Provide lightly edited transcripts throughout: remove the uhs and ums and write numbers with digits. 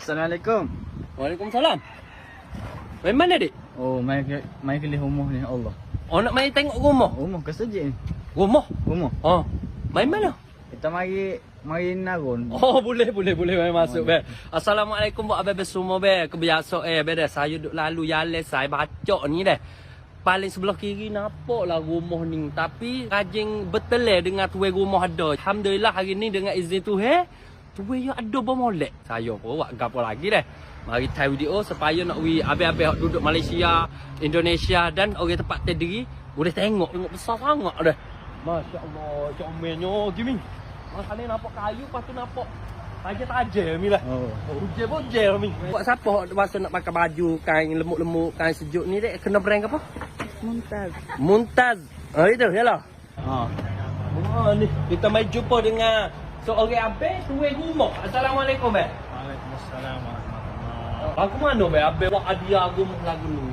Assalamualaikum. Waalaikumsalam. Main mana, Dik? Oh, mai ke rumah ni Allah. Oh, nak main tengok rumah? Rumah ke saja ni? Rumah? Rumah. Oh. Main mana? Kita mari narun. Oh, boleh main masuk be. Assalamualaikum buat abang semua be. Kebiasa be dah saya duk lalu jalan saya bacok ni dah. Paling sebelah kiri nampaklah rumah ni, tapi rajin beteleh dengan tuai rumah ada. Alhamdulillah hari ni dengan izin Tuhan, tuai yang ada bermolek. Saya pun buat gapo lagi dah. Mari try video supaya nak abang-abang duduk Malaysia, Indonesia dan orang tempat terdiri boleh tengok besar sangat dah. Masya-Allah, comelnya gini. Masa ni nampak kayu, lepas tu nampak tajam-tajam ni lah. Hujan ni. Buat siapa masa nak pakai baju kain lemuk-lemuk, kain sejuk ni dek, kena brand apa? Muntaz. Itu yalah. Ni kita mai jumpa dengan seorang abang tuai rumah. Assalamualaikum be. Waalaikumsalam warahmatullahi. Lagu mana be abang buat hadiah rumah lagu ni?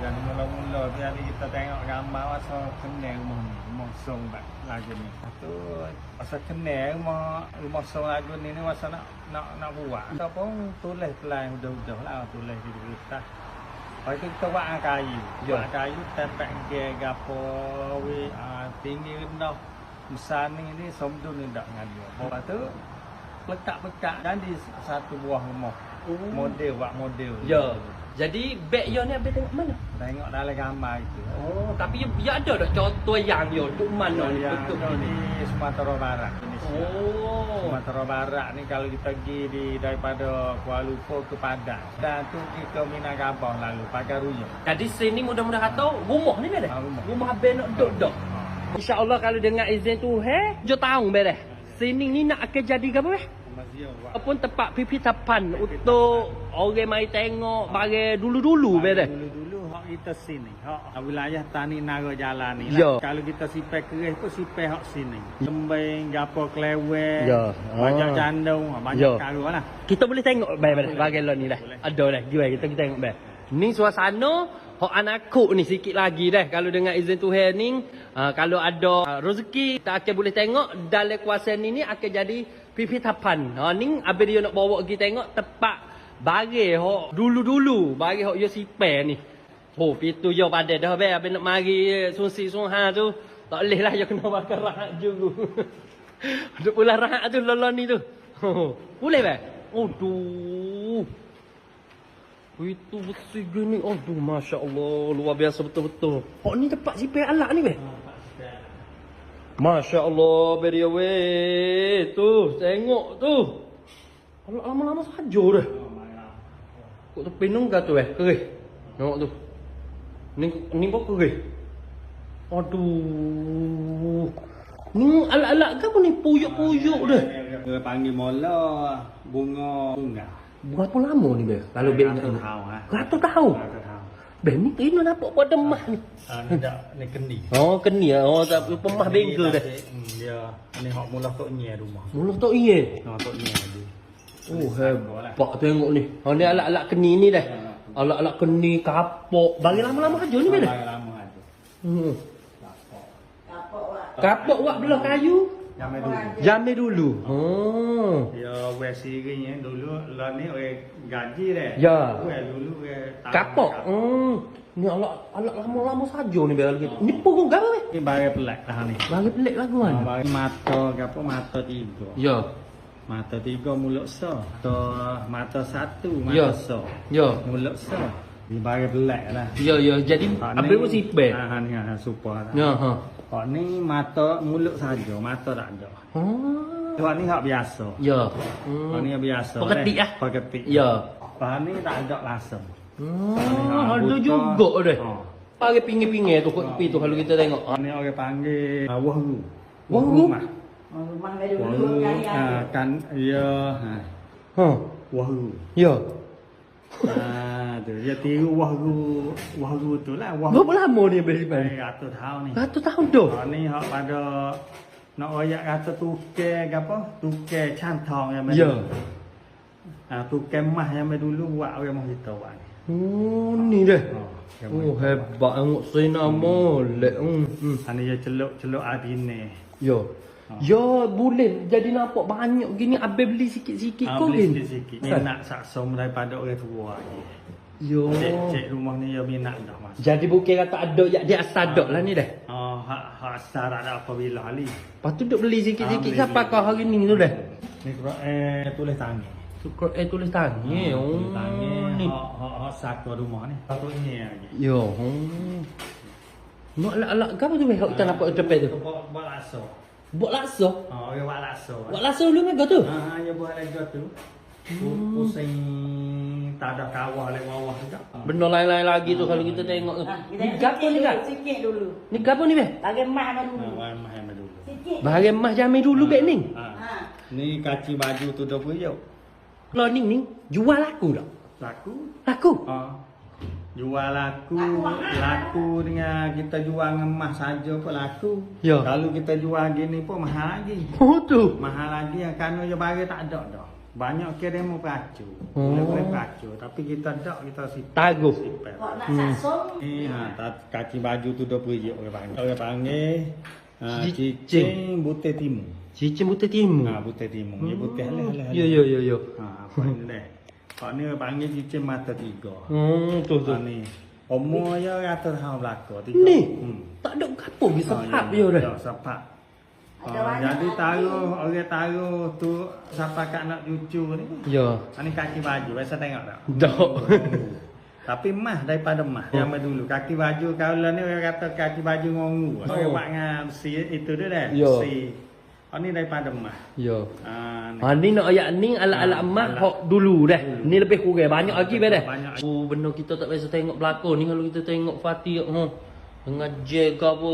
Yang mula-mula tadi kita tengok gambar masa kenal rumah song lagu ni. Tu masa kenal rumah song lagu ni masa nak buat. Kita pun tulis pelan udah lah tulis di kertas. Lepas tu kita buat kayu. Buat kayu tempel ke gapo tinggi rendah. Besar ni somdun ni dak dengan dia. Lepas tu letak dan di satu buah rumah. Model. Ya. Jadi beg yo ni abang tengok mana? Tengok dalam gambar itu. Oh, tapi dia ada tak contoh yang yo duk mana ni bentuk di ni? Sumatera Barat Indonesia. Oh. Sumatera Barat ni kalau kita pergi daripada Kuala Lumpur ke Padang dan tu kita Minangkabau lalu pakai ruyung. Jadi sini mudah-mudahan kata rumah ni dah. Rumah abang nak duduk dah. InsyaAllah kalau dengan izin Tuhan, jo tahu beres. Sini ni nak akan jadi ke apa? Ataupun tempat pipitapan untuk orang mai tengok barang dulu-dulu beres. Dulu hak kita sini. Hak wilayah Tani Nara Jalan ni. Ya. Kalau kita sipai keris pun sipai hak sini. Lembing, gapo kelewek, Ya. banyak candung, banyak karo lah. Kita boleh tengok beres barang lo ni dah. Ada dah. Jual kita tengok beres. Ni suasana hak anakku ni sikit lagi dah. Kalau dengan izin Tuhan ni, kalau ada rezeki kita akan boleh tengok dalam kuasa ni akan jadi pipitapan. Ni abang dia nak bawa pergi tengok tempat barang hok dulu-dulu, barang hok yo sipai ni. Oh, pitu yo pada dah abang nak mari sunsi sunha tu. Tak leh lah yo kena bakar rahat juga. Duk pula rahat tu lolon ni tu. Boleh be? Aduh. Itu bersih gini. Aduh, masya-Allah, luar biasa betul-betul. Hok ni tempat sipai alak ni be? Masya Allah, beria weh. Tu, tengok tu. Kalau lama-lama saja dah. Kok tepi nunggu tu kerih. Tengok tu. Ni pun kerih. Aduh. Ni alat-alat ke apa ni? Puyuk-puyuk dah. Dia panggil mola bunga. Berapa lama ni be? Kalau be ingat ni. Berapa tahun? Be ni kena nampak pada mah ni. Ni kendi. Oh, keni ah. Oh, tak pemah bengkel dah. Dia ni hak mula tok nye rumah. Mula tok iye. Tok nye dia. Oh, hebat tengok ni. Oh, ni alat-alat keni ni dah. Alat-alat keni, kapok. Bagi lama-lama aja ni be dah. Lama aja. Kapok wak belah kayu. Jamai dulu. Oh. Ya, wesiringnya dulu lah ni gaji dah. Ya. Dulu Kapok. Ni alat lama-lama saja ni be gitu. Ni pokok gapo be? Ni barang pelak dah ni. Bagi pelik lagu kan. Barang mata gapo mata tiga. Ya. Mata tiga mulut so. Mata satu Ya. mata so. Ya. Mulut so. Ni barang pelak lah. Ya. Jadi abang pun sipai. Ni super lah. Ya, ha. Hak ni mata mulut saja, mata tak ada. Oh. Hak ni hak biasa. Ya. Hak ni yang biasa. Peketik ah. Peketik. Ya. Hak ni tak ada langsung. Ada juga dah. Pagi pinggir-pinggir tu kot tepi tu kalau kita tengok. Ni orang panggil wahru. Wahru? Rumah dari dulu kali ada. Kan ya. Ha. Wahru. Ya. Tu dia tiru wahru tu lah. Berapa lama dia bersimpan? 100 tahun ni. 100 tahun dah. Hak ni hak pada nak royak kata tukar ke apa? Tukar cantong yang Ya. Tukar mah yang dulu buat orang mah kita buat ni. Oh, ni dah. Oh, hebat tengok sina molek. Ani dia celuk-celuk adine. Ya. Ya, boleh jadi nampak banyak gini. Abang beli sikit-sikit kau Beli gini. sikit-sikit. Minat saksum daripada orang tua lagi. Yo. Cek rumah ni ya minat dah mas. Jadi bukan kata ada ya dia asal ada lah ni dah. Hak asal ada apabila hari. Lepas tu duk beli sikit-sikit Beli siapa sikit. kau hari ni tu dah. Ni tulis tangan. Tukar tulis tangan. Tulis tangan. Ni. Hak satu rumah ni. Satu ini lagi. Yo. Nak alak apa tu weh? Kita nampak depan tu. Buat lakso. Buat lakso. Orang buat lakso. Buat lakso dulu mega tu. Ya buat lagi tu. Pusing tak ada kawah lewat bawah juga. Benda lain-lain lagi tu kalau kita tengok tu. Ha, kita Ni gapo ni kak? Sikit dulu. Ni gapo ni weh? Bagi mah dulu. Mah dulu. Sikit. Bahagian emas jamai dulu bet ni. Ha. Ni kaci baju tu 20 yuk. Kalau ni jual laku tak? Laku. Laku. Jual laku dengan kita jual emas saja pun laku. Ya. Kalau kita jual gini pun mahal lagi. Oh tu. Mahal lagi yang kerana je barang tak ada dah. Banyak kirim peracu. Oh. Boleh peracu tapi kita tak kita simpan. Taguh. Simpan. Kau nak saksum. Ni kaki baju tu 20 je orang panggil. Orang panggil Cicing. cicing butir timun. Cicing butir timun. Butir timun. Dia butir halal. Ya ya ya ya. Apa ni dah. Kau ni orang panggil cicing mata tiga. Tu tu. Ni. Umur ya rata tahun belaka. Ni. Tak ada gapo bisa hap dia dah. Ya, sepak. Ada banyak Jadi lagi. orang taruh tu siapa kat nak cucu ni. Ya. Ni kaki baju, biasa tengok tak? Dak. Tapi mah daripada mah. Yang dulu kaki baju kalau ni orang kata kaki baju ngongu. Orang buat dengan besi itu dia dah. Ya. Besi. Ni daripada mah. Ya. Ni. Ni nak ayat ni alat-alat emas hok dulu dah. Ni lebih kurang banyak lagi dah. Banyak. Benda kita tak biasa tengok pelakon ni kalau kita tengok Fatih dengan jeg apa.